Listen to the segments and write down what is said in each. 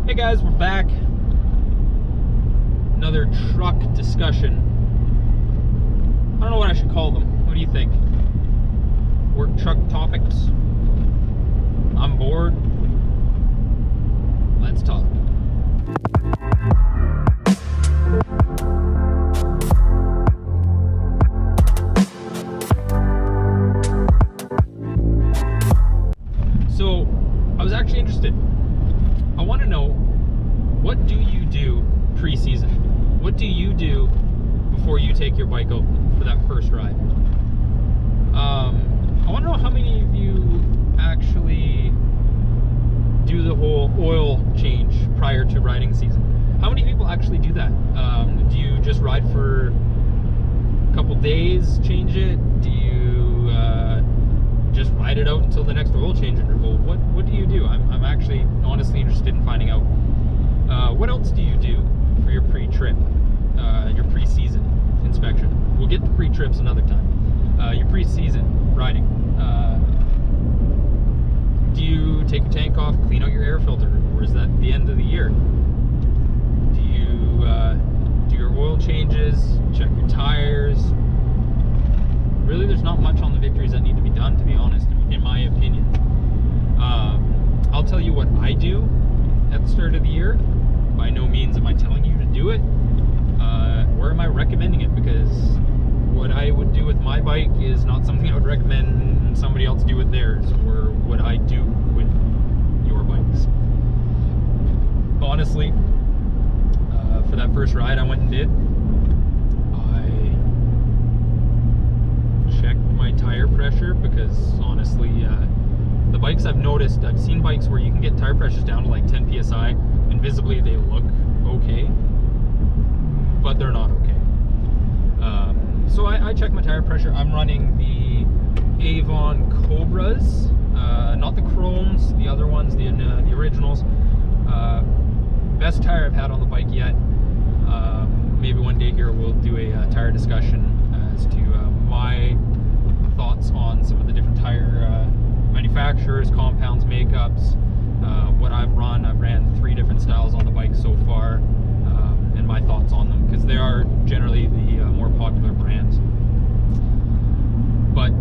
Hey guys, we're back. Another truck discussion. I don't know what I should call them. What do you think? Work truck topics? I'm bored. Let's talk. So, I was actually interested. I want to know, what do you do pre-season? What do you do before you take your bike out for that first ride? I want to know how many of you actually do the whole oil change prior to riding season. How many people actually do that? Do you just ride for a couple days, change it? Do you just ride it out until the next oil change interval? What do you do? I'm actually honestly interested in finding out. What else do you do for your pre-trip, your pre-season inspection? We'll get to pre-trips another time. Your pre-season riding. Do you take your tank off, clean out your air filter, or is that the end of the year? Do you do your oil changes, check your tires? Really, there's not much on the Victories that need to be done, to be honest, in my opinion. I'll tell you what I do at the start of the year. By no means am I telling you to do it, or am I recommending it, because what I would do with my bike is not something I would recommend somebody else do with theirs, or what I do with your bikes. Honestly, for that first ride I went and did, I checked my tire pressure, because honestly, the bikes I've noticed, I've seen bikes where you can get tire pressures down to like 10 psi, and visibly they look okay, but they're not okay. So I check my tire pressure. I'm running the Avon Cobras, not the Chromes, the other ones, the originals. Best tire I've had on the bike yet. Maybe one day here we'll do a tire discussion as to my thoughts on some of the different tire manufacturers, compounds, makeups, what I've run. I've ran 3 different styles on the bike so far, and my thoughts on them, because they are generally the more popular brands. But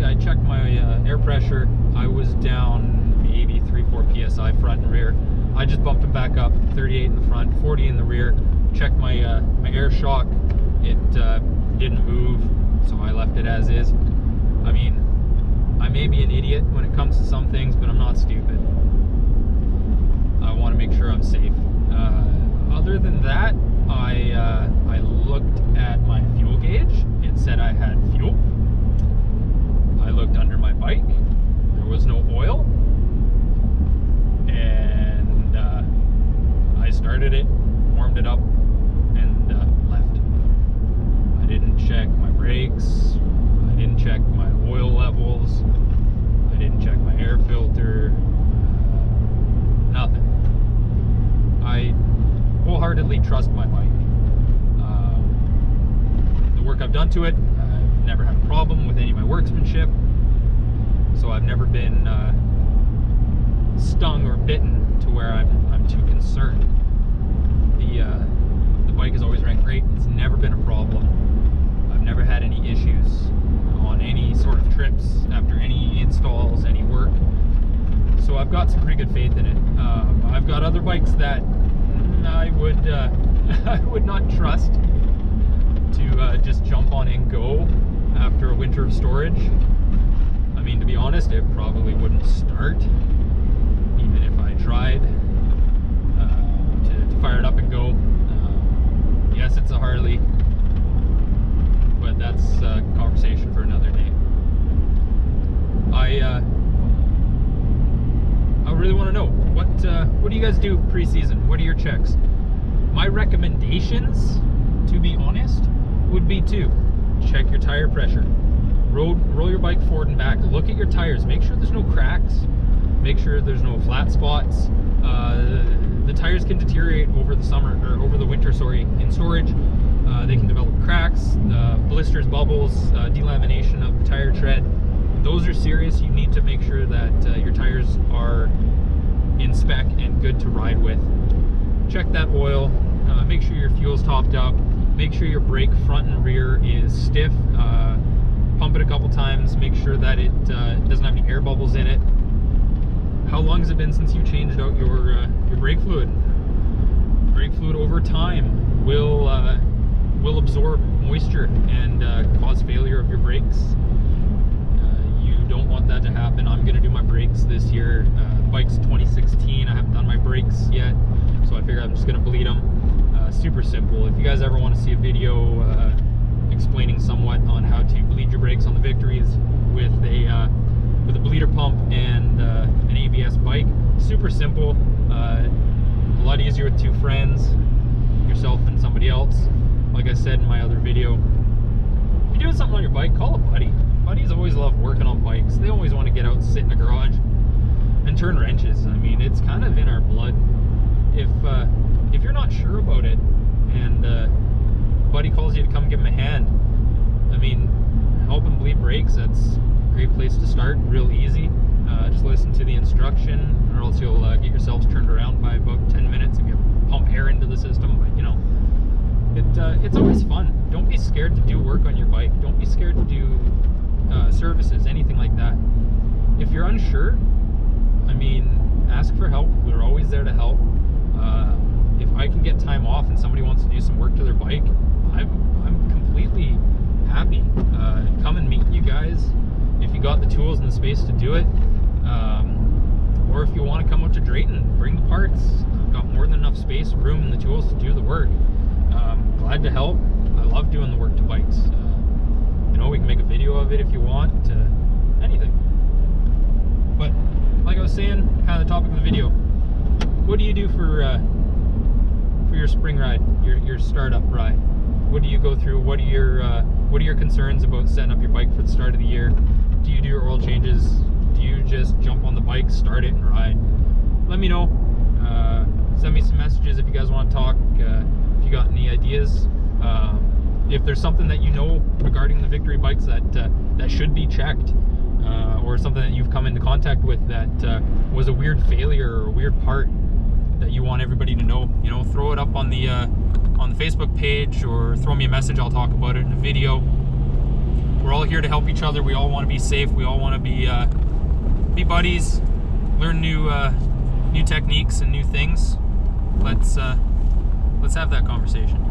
I checked my air pressure. I was down maybe 3-4 psi front and rear. I just bumped them back up, 38 in the front, 40 in the rear. Checked my my air shock. It didn't move, so I left it as is. I mean, I may be an idiot when it comes to some things, but I'm not stupid. I want to make sure I'm safe. Other than that, I looked at my fuel gauge. It said I had fuel. I looked under my bike. There was no oil. And I started it, warmed it up, and left. I didn't check my brakes. I didn't check my oil levels. I didn't check my air filter. Nothing. I wholeheartedly trust my bike. The work I've done to it, I've never had a problem with any of my workmanship, so I've never been stung or bitten to where I'm too concerned. The bike has always ran great. It's never been a problem. I've never had any issues on any sort of trips after any installs, any work. So I've got some pretty good faith in it. I've got other bikes that I would I would not trust to just jump on and go after a winter of storage. I mean, to be honest, it probably wouldn't start, even if I tried to fire it up and go. Yes, it's a Harley, but that's a conversation for another day. I really want to know, what do you guys do pre-season? What are your checks? My recommendations, to be honest, would be to check your tire pressure, roll your bike forward and back, look at your tires, make sure there's no cracks, make sure there's no flat spots. The tires can deteriorate over the summer, or over the winter, sorry, in storage. They can develop cracks, blisters, bubbles, delamination of the tire tread. Those are serious. You need to make sure that your tires are in spec and good to check that oil, make sure your fuel's topped up, make sure your brake front and rear is stiff, pump it a couple times, make sure that it doesn't have any air bubbles in it. How long has it been since you changed out your brake fluid? Brake fluid over time will absorb moisture and cause failure of your brakes. You don't want that to happen. I'm going to do my brakes this year. The bike's 2016. I haven't done my brakes yet, so I figure I'm just going to bleed them. Super simple. If you guys ever want to see a video explaining somewhat on how to bleed your brakes on the Victories with a bleeder pump and an ABS bike, super simple. A lot easier with two friends, yourself and somebody else. Like I said in my other video, if you're doing something on your bike, call a buddy. Buddies always love working on bikes. They always want to get out, sit in a garage, and turn wrenches. I mean, it's kind of in our blood. If you're not sure about it, and a buddy calls you to come give him a hand, I mean, help him bleed brakes. That's a great place to start. Real easy. Just listen to the instruction, or else you'll get yourselves turned around by about 10 minutes if you pump air into the system. But you know, it's always fun. Don't be scared to do work on your bike. Don't be scared to do services, anything like that. If you're unsure, I mean, ask for help. We're always there to help. If I can get time off and somebody wants to do some work to their bike, I'm completely happy. Come and meet you guys if you got the tools and the space to do it. Or if you want to come out to Drayton, bring the parts. I've got more than enough space, room, and the tools to do the work. Glad to help. I love doing the work to bikes. You know, we can make a video of it if you want, anything. But like I was saying, kind of the topic of the video, what do you do for your spring ride, your startup ride? What do you go through? What are your concerns about setting up your bike for the start of the year? Do you do your oil changes? Do you just jump on the bike, start it, and ride? Let me know. Send me some messages if you guys want to talk. If you got any ideas. If there's something that you know regarding the Victory bikes that should be checked, or something that you've come into contact with that was a weird failure or a weird part that you want everybody to know, you know, throw it up on the Facebook page, or throw me a message. I'll talk about it in a video. We're all here to help each other. We all want to be safe. We all want to be buddies, learn new techniques and new things. Let's have that conversation.